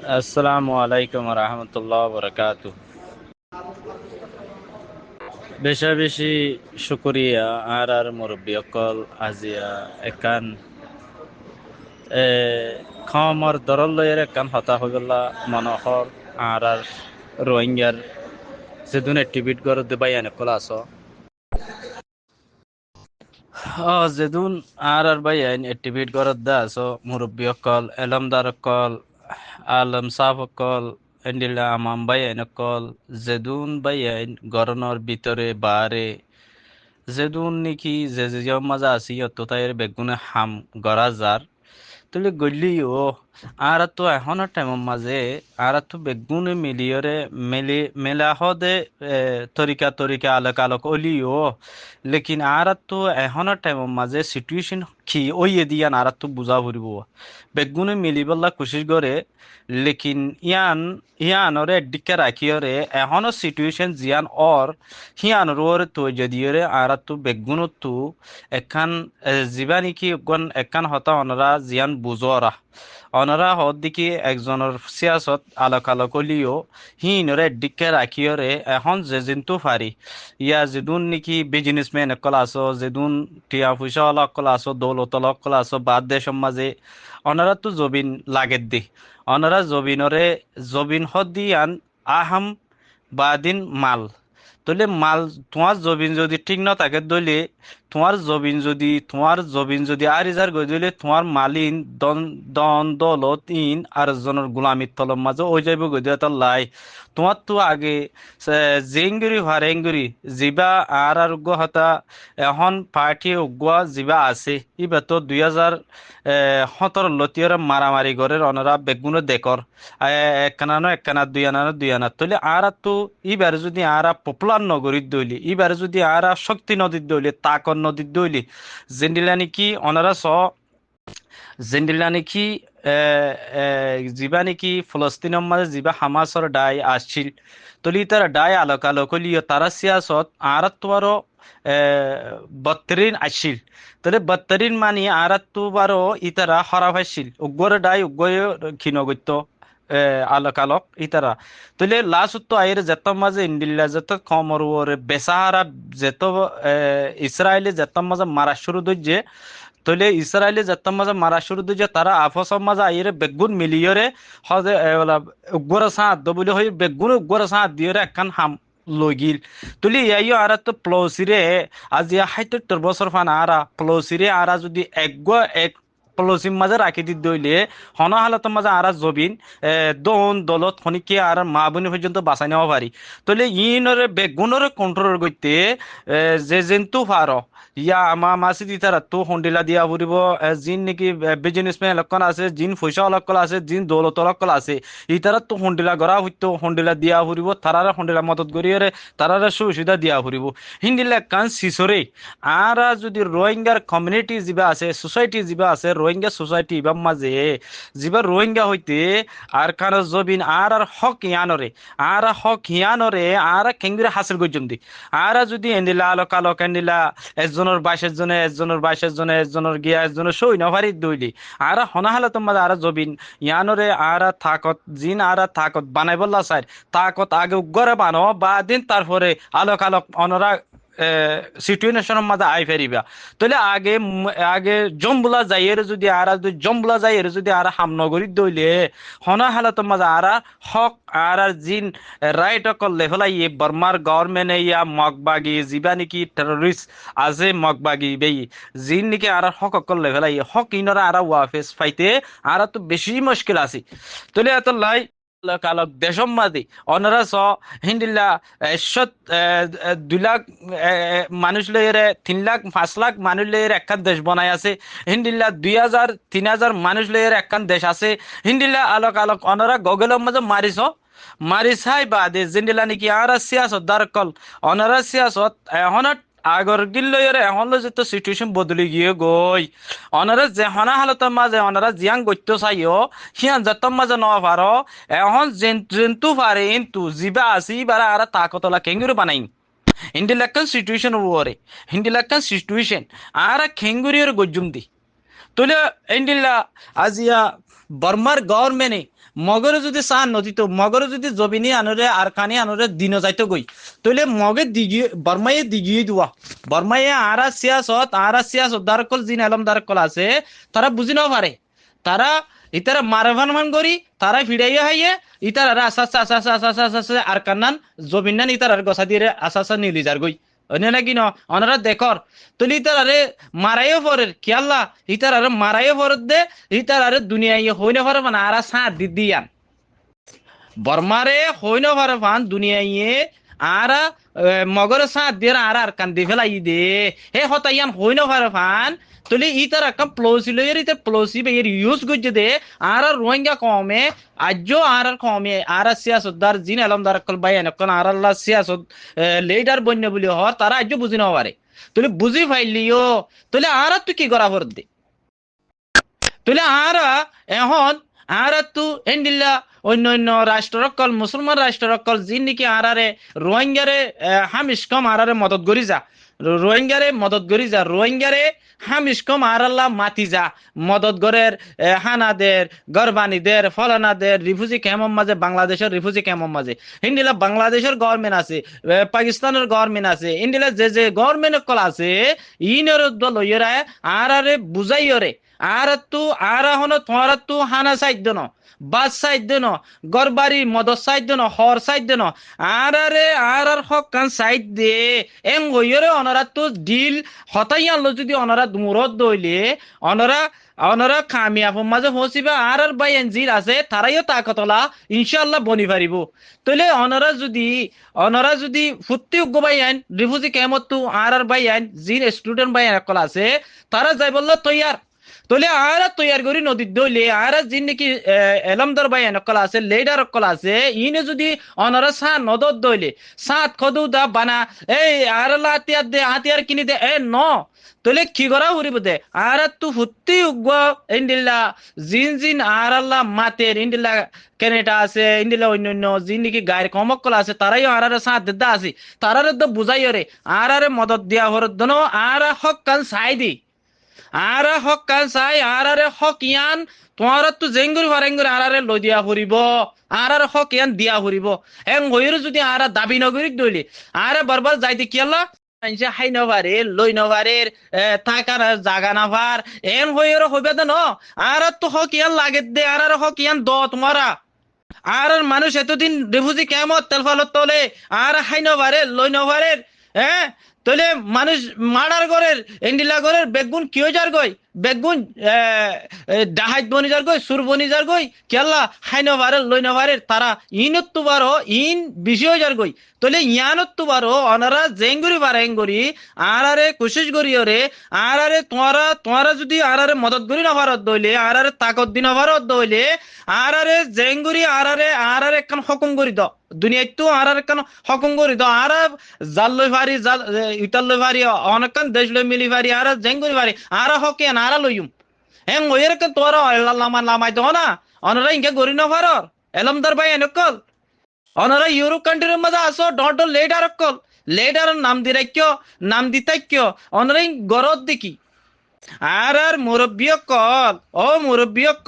আসসালামু আলাইকুম রহমতুল্লাহ বরকাতু। বেশা বেশি শুকরিয়া আর মুরব্বী অকল আজিয়া একান এ খামর দরল লয়ের একান হতা হইগলা মনোহর আর রোহিঙ্গার যেদুন এক্টিভিট গড় দেবাই এনেকল আস যেদুন আর বাই আইন এক্টিভিট গড় দা আস মুরব্বী অকল এলমদার অকল আলম সাহ অকল এন্ডিলা আমাম বাই আইন অকল যেদুন বাই আইন গরনের ভিতরে বারে যেদুন নেকি যে যে মাজা আছি অত তাইর বেগুনে হাম গড়া যার তুলি গলিও আর তো এখনো টাইমের মাঝে আর তো বেগুনে মিলিয়রে মেলা হদে তরিকা তরিকা আলোক আলোক অলিও লেকিন আর তো এখনো টাইমের মাঝে সিচুয়েশন কি ওই দিয়ান আর তো বুঝা ফুরিব বেগুনে মিলিবল্লা কোশিশ করে লেকিন ইয়ানরে একদিকে রাখিয়রে এখনো সিচুয়েশন জিয়ান অর হিয়ান রোর তো যদিওরে আর তো বেগুনত তো এখান যিবা নেকি একান হতা অনরা জিয়ান বুজরা অনরা হদ দেখি একজনের সিয়াসত আলোক আলোক লিও হিনরে দিকে রাখিয়রে এখন যে জিন্তু ফারি ইয়া যেদুন নেকি বিজনেসম্যান একল আছো যেদুন টিয়া পয়সা অকল আছো দৌলত অকল আছো বাদ দেশের মাঝে অনরা তো জবিন লাগের দি অনরা জবিন হদ দিয়ান আহাম বাদিন মাল তাহলে মাল তোমার জবিন যদি ঠিক না থাকে দলে তোমার জবিন যদি আর ইজার গই দিলে তোমার মালিন দন দলত ইন আর জনের গোলামির তলম মাঝে ওই যাইব গই দিয়া তোর লাই তোমার তো আগে জেঙ্গুরি হারেঙ্গুরি জিবা আর হতা এখন পার্টি উগুয়া জিবা আছে ইবা তো 2017 লতিয়র মারামারি করে অনরা বেগুনো দেখর একখানা একখানা দুই আনা তলে আর তো ইবার যদি আর পপুলার নগরীর দইলি ইবার যদি আর শক্তি নদীর দইলি তাকর নদীর দইলি জেন্ডিলা নাকি অনারা জেন্ডিলা নাকি যিবা নাকি ফলস্তিনের মাঝে যিবা হামাসর ডাই আসছিল তলি তার ডাই আলোক আলোক লিও তারা সিয়াসত আর তো বত্তরিন আসছিল তাহলে বত্তরিন মানি আর তো বারো ইতারা হরাফ আসছিল উগ্গর ডাই উগ্গয় ক্ষীণগত্য আলোক আলোক ইতারা তাহলে লাস্ট তো আয়ের যেত মাঝে ইন্ডিল্লা যেত কমর ওরে বেসাহারা যেত ইসরায়েলে যেত মাঝে মারা শুরু দইছে তলে ইসরায়েলে যেতাম মাঝে মারা শুরু দিয়ে তারা আফসব মাঝে আইরে বেগুন মিলিয়রে হদে উগ্র সাঁত বলে হই বেগুন উগ্র সাঁত দিয়ে একখান হাম লগিল তুলি ইয়াইও আর তো প্লসিরে আজ ইয়া ৭৭ বছর ফান আরা প্লসিরে আরা যদি এক প্লসির মাঝে রাখি দি দইলে হন হালতের মাঝে আরা জবিন দন দলত খনিকে আর মা বোনি পর্যন্ত বাঁচাই নেওয়া পারি তলে ইনরে বেগুনরে কন্ট্রোল করতে যে জেন্তু ফার ইয়া মাছি দি তারা তো হন্ডিলা দিয়া ফুরিব জিন নেকি বিজনেসম্যান লক্ষণ আছে জিন পয়সা অলক্কল আছে জিন দৌলত অলক্কল আছে ইতারা তো হন্ডিলা গড়া হইতো হন্ডিলা দিয়া ফুরিব তারারে হন্ডিলা মদত করিয়ে তারারে সুবিধা দিয়া ফুরিব হিন্দিলা কান সিসরে আর যদি রোহিঙ্গার কমিউনিটি যিবা আছে সোসাইটি যিবা আছে রোহিঙ্গা সোসাইটি বা মাঝে যিবা রোহিঙ্গা হইতে আর কান জবিন আর হক ইয়ানরে আর কেঙ্গুরে হাসিল গজম দি আর যদি এন্দিলা আলোক আলোক এন্দিলা একজনের 22 জনে একজনের গিয়া একজনের সই নভারি দইলি আর হনাহালা তোমার আর জবিন ইয়ানরে আর থাকত জিন আর থাকত বানাই বললা সাইড তাকত আগে উগ্গরে বানো বা দিন তারপরে আলোক আলোক অনরা সিচুয়েশনের মাঝে আই ফেরিবা তাহলে আগে জম্বুলা যাইয়ের যদি আর হামনগরী দইলে হনা হালাতের মাঝে আর হক আর জিন রাইট করলে হলাই বর্মার গভর্নমেন্ট ইয়া মগবাগি যিবা নাকি টেররিস্ট আছে মগবাগি বেই জিন নাকি আর হক করলে হলাই হক ইনরা আর ওয়াফেস ফাইতে আর তো বেশি মুশকিল আছে তাহলে এত লাই কালক দেশম মাঝে অনারা হিন্দিল্লা 2 লাখ মানুষ লইরে 3 লাখ 5 লাখ মানুষ লইরে একখান দেশ বনাই আছে হিন্দিল্লা 2,000 3,000 মানুষ লইরে একখান দেশ আছে হিন্দিল্লা আলোক আলোক অনারা গগলের মাঝে মারিসাই বাদে জিন্দিলা নাকি আর সিয়াসত দারকল অনারা সিয়াসত এখন আগর গিল্লয়রে এখন যেত সিচুয়েশন বদলি গিয়ে গই অনারা যে হনা হালতের মাঝে অনারা জিয়াং গত্য চাইও সিয়ান যতম মাঝে ন পারো এখন জেন্তু পারে কিন্তু জিবা আসি বারা আর তাকতলা কেঙ্গুরি বানাইন হিন্দি লেখান সিচুয়েশন ওরে হিন্দি লেখান সিচুয়েশন আর খেঙ্গুরির গজ্জুম দি তুলে ইন্ডিল্লা আজিয়া বর্মার গভর্নমেন্টে মগরে যদি চান নদীত মগরে যদি জবিনি আনরে আর কানি আনরে দিন যাইতো গই তইলে মগে দিগি বর্মায়ে দিগিয়ে দুয়া বর্মায়ে আরা সিয়াসত দারকল জিন আলম দারকল আছে তারা বুঝি না পারে তারা ইতারা মারভান মান করি তারা ফিরাইয়া হাইয়ে ইতারা আসাসা আর কান্নান জবিনান ইতারার গছা দিয়ে আসাসা নিলি যার গই অন্য নাকি ন অনারা দেখর তুলি ইতারারে মারাইও পরের খেয়াল্লা ইতারারে মারাইও পরের দে ইতারারে দুনিয়ায় হইনে পরে মানে আরা সাঁত দিয়ান বর্মারে হইন ভারে ফান দুনিয়াইয়ে আরা মগরে সাঁত দিয়ে আর কান্দি ফেলাই দে হে হতাইয়ান হইন ভারে ফান তুলি ইতার একটা প্লসি লইয়ের ইতে প্লসি বেয়ের ইউজ করছে দে আর রোহিঙ্গা কমে আজও আর কমে আর সিয়াসতদার জিন আলমদার কল বাইন কোন আর আল্লাহ সিয়াসত লিডার বন্য বলি হর তারা আজও বুঝি না পারে তুলি বুঝি ফাইলিও তুলি আর তুই কি করা ভর দে তুলি আর এখন আর তু এন্ডিল্লা অন্য অন্য রাষ্ট্রকল মুসলমান রাষ্ট্রকল যিন নাকি আরারে রোহিঙ্গারে হামিস কম আরারে মদত করি যা রোহিঙ্গারে মদত করি যা রোহিঙ্গারে হামিস কম আরাল্লাহ মাতি যা মদত গরের হানাদের গরবানিদের ফলানাদের রিফিউজি ক্যাম্পের মাঝে বাংলাদেশের রিফিউজি ক্যাম্পের মাঝে ইন্ডিলা বাংলাদেশের গভর্নমেন্ট আছে পাকিস্তানের গভর্নমেন্ট আছে ইন্ডিলা যে গভর্নমেন্ট কল আছে ইনের দল লইরা আরারে বুঝাইয়রে আর তু আর হন তোমার তু হানা সাইড ন বাস সাইড ন গরবারি মদত সাইড ন হর সাইড ন আর হক কান সাইড দে এং হইরে অনরা তু ডিল হতাই আনলো যদি অনরা মুরত দইলে অনরা অনরা কামিয়াব মাঝে পৌঁছিবা আর বাই এনজির আছে তারাইও তাকতলা ইনশাআল্লাহ বনি পারিব তইলে অনরা যদি ফুত্তি উগ্গ বাই আইন রিফিউজি ক্যাম্পত তু আর বাই আইন জিন স্টুডেন্ট বাই আইন কল আছে তারা যাই বলল তৈয়ার তোলে আর তৈয়ার করি নদীর দইলে আর যিন নাকি এলমদার বাই নকল আছে লেডার কল আছে ইনে যদি অনরা সা নদত দইলে সাত খদু দা বানা এই আর হাতিয়ার দে হাতিয়ার কিনি দে এ ন তোলে কি করা হরিব দে আর তু ফুত্তি উগ্গ ইন্দিল্লা জিন আর আল্লাহ মাতের ইন্দিল্লা কেনেটা আছে ইন্দিল্লা অন্যান্য যিন নাকি গায়ের কমকল আছে তারাই আর সাত দেদা আছে তারারে তো বুঝাই রে আর মদত দিয়া হরত দনো আর হক কান সাই দি আর হক কাল চাই আরে হক ইয়ান তোমার তো জেঙ্গুরি ফারেঙ্গুরি আরে লই দিয়া ফুরিব আর হক ইয়ান দিয়া ফুরিব এং হইর যদি আর দাবি নগরি দইলি আরে বারবার যাইতে কিয়ালা আইনছে হাই নভারে লই নভারের থাকার জাগা নাভার এন হইর হইবে ন আর তো হক ইয়ান লাগে দে আর হক ইয়ান দ তোমারা আর মানুষ এতদিন রিফিউজি ক্যাম্পত তেলফালত তলে আর হাই নভারে লই নভারের হ্যাঁ তলে মানুষ মার্ডার করের এন্ডিলা করের বেগুন কিয় যার গই বেগুন ডাহাইত বনি যার গই সুর বনি যার গই কেলা হাই নভারের লই নভারের তারা ইনত তো বারো ইন বিষয় যার গই তলে ইয়ানত তো বারো অনারা জেঙ্গুরি বারেঙ্গুরি আরে কোশিশ করি রে আরে তোমারা যদি আরে মদত করি না ভারত দইলে আরে তাকত দিন ভারত দইলে আরে জেঙ্গুরি আরে একখান হকুম করি দ দুনিয়ায় তো আর কেন হকুম করি তো আর জাল লই ভারি জাল ইটাল লই ভারি অনেকক্ষণ দেশ লই মিলি ভারি আর জেঙ্গুরি ভারি আর হকে আর লইম হেং ওয়ের কেন তোর লামান লামাই তো না অনরা ইনকে গরি না ভারর এলমদার ভাই এনেকল অনরা ইউরোপ কান্ট্রির মধ্যে আসো ডট লেডার কল লেডার নাম দি রাখিও নাম দিতাক্য অনরা গরত দেখি আর মুরব্বী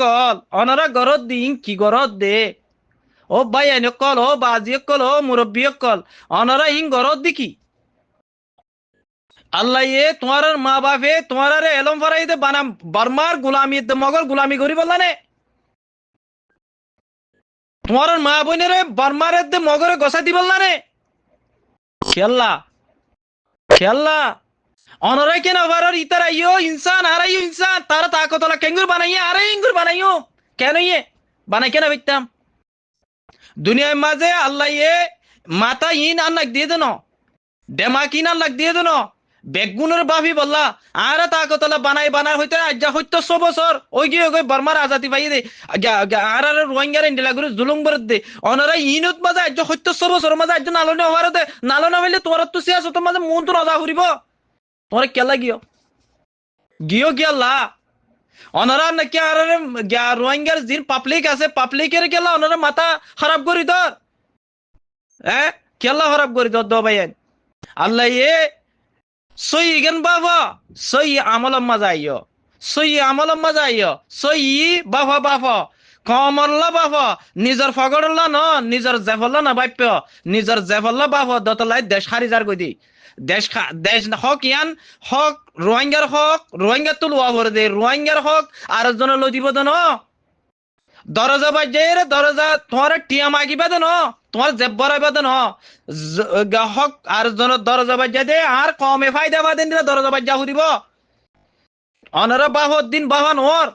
কল অনরা গরত দিন কি গরত দে ও ভাই কল ও বাজি কল ও মুরব্বী কল অনারা ইং গরত দেখি আল্লাহ তোমার মা বাপে তোমার এলম ফরাইতে বানাম বর্মার গুলামি মগর গুলামি করি বললা নে তোমার মা বোনের বর্মার মগরে গসা দি বললা নে খেয়াল্লা অনরা কেন আবার ইতার আইও ইনসান আর আইও ইনসান তারা তাকতলা কেঙ্গুর বানাইয়ে আরে ইঙ্গুর বানাইও কেন ইয়ে বানাই কেন বিকতাম দুনিয়ার মাঝে আল্লাহ মাথা ইন আন্নাক দিয়ে দেন ডেমাক ইন আন্নাক দিয়ে দেন বেগুনের বাফি বললা আর তাকতলা বানাই হইতে আজ্জা হইতো 100 বছর ওই গিয়ে বর্মার আজাদি পাই দে আর রোহিঙ্গার ইন্ডিলা করে জুলুম করে দে অনারা ইনত মাঝে আজ্জা হইতো 100 বছর মাঝে আজ্জা নালনে হওয়ার দে নালনা হইলে তোর তো সিয়াসত মাঝে মন তো রাজা হরিব তোর কেলা গিয়ে গিয়াল্লা অনারা নাকি আর রোহিঙ্গার জিন পাবলিক আছে পাবলিকের কেলা অনারা মাথা খারাপ করি তোর কেলা খারাপ করি তোর দ ভাই আল্লাহ সই গেন বাবা সই আমলম মজা আইয় সই আমলম মজা আইয় সই বাবা কমল্লা বাপ নিজর ফগড়ল্লা ন নিজর জেফল্লা না বাপ্য নিজর জেফল্লা বাপ দতলাই দেশ হারি যার গদি দেশ হক ইয়ান হক রোহিঙ্গার তুলুয়া ভরে দে রোহিঙ্গার হক আর একজনের লই দিব ন দরজা বাজে রে দরজা তোমার টিয়া মাগিবে দেন তোমার জেব বরাইবে দেন হক আর একজনের দরজা বাজে দে আর কমে ফায়দা বাদেন দিলে দরজা বাজা হুদিব অনরা বাহর দিন বাহান ওর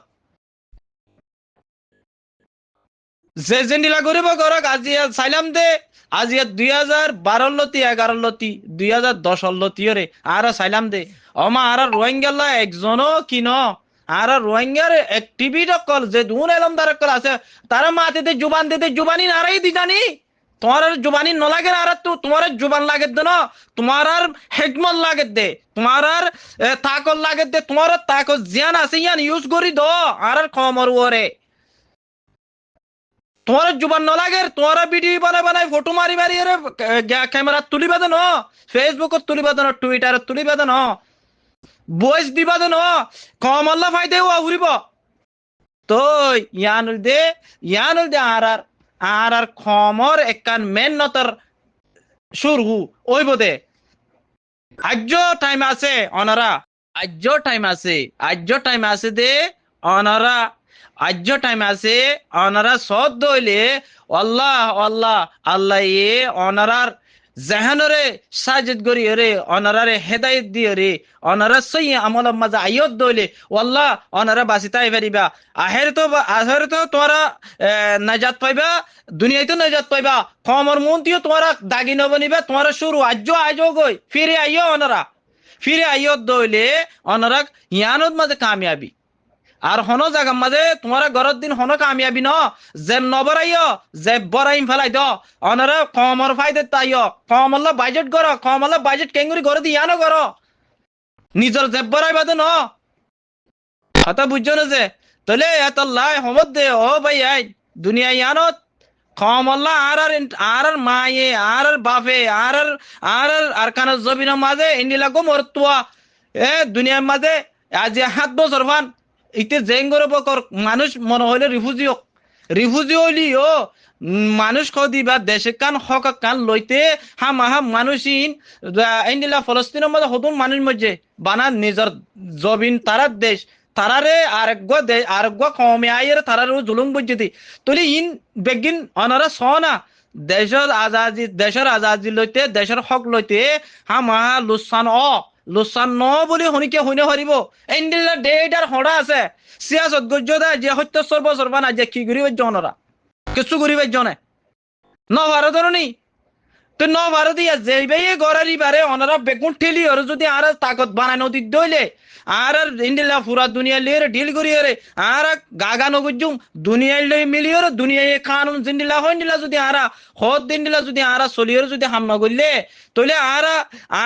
যে জেন্ডিলা করিব করক আজি চাইলাম দে আজি 2012 লতি 11 লতি 2010 লতি রে আর চাইলাম দে অমা আর রোহিঙ্গা একজনও কিন আর রোহিঙ্গার অ্যাক্টিভিটি কল যে দুন এলমদার কল আছে তারা মাটিতে জুবান দিতে জুবানি নারাই দি জানি তোমার আর জুবানি ন লাগে আর তো তোমার জুবান লাগে দে না তোমার আর হেকমত লাগে দে তোমার আর তাকল লাগে দে তোমার তাকল জিয়ান আছে ইয়ান ইউজ করি দ আর কমর ওরে তোমার জুবান ন লাগে তোমার ভিডিও বানাই বানাই ফটো মারি মারি এর ক্যামেরা তুলিবা দেন ফেসবুকত তুলিবা দেন টুইটারত তুলিবা দেন বয়স দিবা দেন কম আল্লাহ ফাইদে ও উড়িব তো ইয়ানুল দে আর খমর একান মেন নতর শুরু ওইব দে আজ্য টাইম আছে অনারা আজ্য টাইম আছে দে অনারা আজ্য টাইম আছে অনারা সদ দইলে আল্লাহ আল্লাহ আল্লাহ এ অনারার জাহানরে সাজিদ গরি রে অনারারে হেদায়েত দিয়ে রে অনারা সই আমল মাঝে আইয়ত দইলে আল্লাহ অনারা বাঁচিতাই পারিবা আহের তো তোরা নাজাত পাইবা দুনিয়ায় তো নাজাত পাইবা কমর মন্ত্রীও তোরা দাগি নবনিবা তোরা শুরু আজ গই ফিরে আইয় অনারা ফিরে আইয়ত দইলে অনারা ইয়ানত মাঝে কামিয়াবি আর হনো জায়গা মাঝে তোমার ঘরের দিন হনো কামিয়াবি ন জেব নবরাইয় জেব বরাইম ফেলাই দ অনারা কমর ফাইদে তাইয় কমল্লা বাজেট কর কমল্লা বাজেট কেঙ্গুরি ঘরে দিয়ে আনো কর নিজের জেব বরাই বাদে ন কথা বুঝছো না যে তাহলে এত লাই হমদ দে ও ভাই আই দুনিয়া ইয়ানত কমল্লা আর মায়ে আর বাপে আর কানের জবিনের মাঝে ইন্ডিলা গো মরতুয়া দুনিয়ার মাঝে আজ 7 বছর ফান ইতে জেঙ্গর বকর মানুষ মনে হইলে রিফুজি হইলি ও মানুষ কদিবা দেশে কান হক কান লইতে হাম মানুষিন ইন্ডিলা ফলস্তিনের মধ্যে হতুন মানুষ মধ্যে বানা নিজের জবিন তারার দেশ তারারে আরেক কমে আইয়ের তারারে জুলুম বুঝতে তুলি ইন বেগিন অনারা সনা দেশের আজাদি লইতে দেশের হক লইতে হামাহা লোসান ন বুলি শুনিকে শুনে হরিব এন্ডিলা ডেটার হড়া আছে সিয়াসত গজ্জদা যে ৭০ বছর বানা যে কি করিব জনরা কিছু করিব জনে ন ভারতর নি তো ন ভারতীয় যেইবে গড়ারি বারে অনারা বেগুন ঠেলি আর যদি আর তাকত বানাই নদী দইলে আর ইন্ডিলা পুরা দুনিয়া লিয়ে ডিল করি রে আর গাগা নগুজুম দুনিয়ায় লই মিলিয়র দুনিয়ায় কানুন জিন্দিলা হইন্দিলা যদি আরা হদ দিনদিলা যদি আরা চলিয়র যদি হামনা করলে তইলে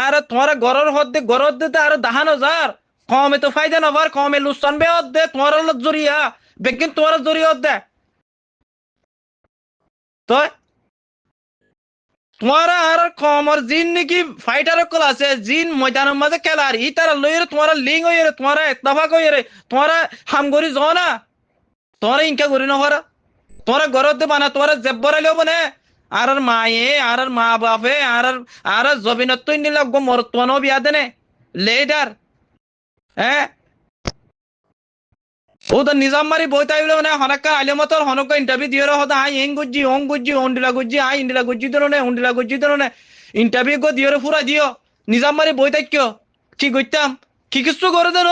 আর তোমার গরর দে আর ১০,০০০ কমে তো ফায়দা নবার কমে লুসান বে দে তোমার জরিয়া বেগিন তোমার জরিয়া দে তো তোমারা আর কমর জিন নাকি ফাইটার কল আছে জিন ময়দানের মাঝে খেলার ই তারা লইরে তোমারা লিং হইরে তোমারা ইত্তেফাক হইরে তোমারা হামগরি যাও না তোরা ইনকা করি না হরা তোরা গরদ বানা তোরা জেব্বরা লিও বনে আর মায়ে আর মা বাপে আর জবিনত নিলা গো মরতন বিয়া দেনে লেডার হ্যাঁ ও তো নিজাম মারি বই তাই বলে মানে হনকা আলিমতর হনক ইন্টারভিউ দিয়ে হদা হাই এং গুজি ওং গুজি ওন্ডিলা গুজি আই ইন্ডিলা গুজি দরনে ওন্ডিলা গুজি দরনে ইন্টারভিউ গো দিয়ে ফুরা দিও নিজাম মারি বই তাই কিয় কি গইতাম কি কিছু করে দেন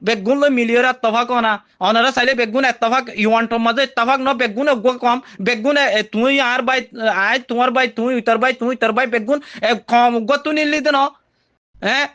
বেগুন লই মিলিয়র ইত্তেফাক না অনারা চাইলে বেগুন ইত্তেফাক ইউয়ান্টর মাঝে ইত্তেফাক ন বেগুন কম বেগুন তুই আর বাই আই তোমার বাই তুই উতার বাই বেগুন কম গো তুই নিলি দেন হ্যাঁ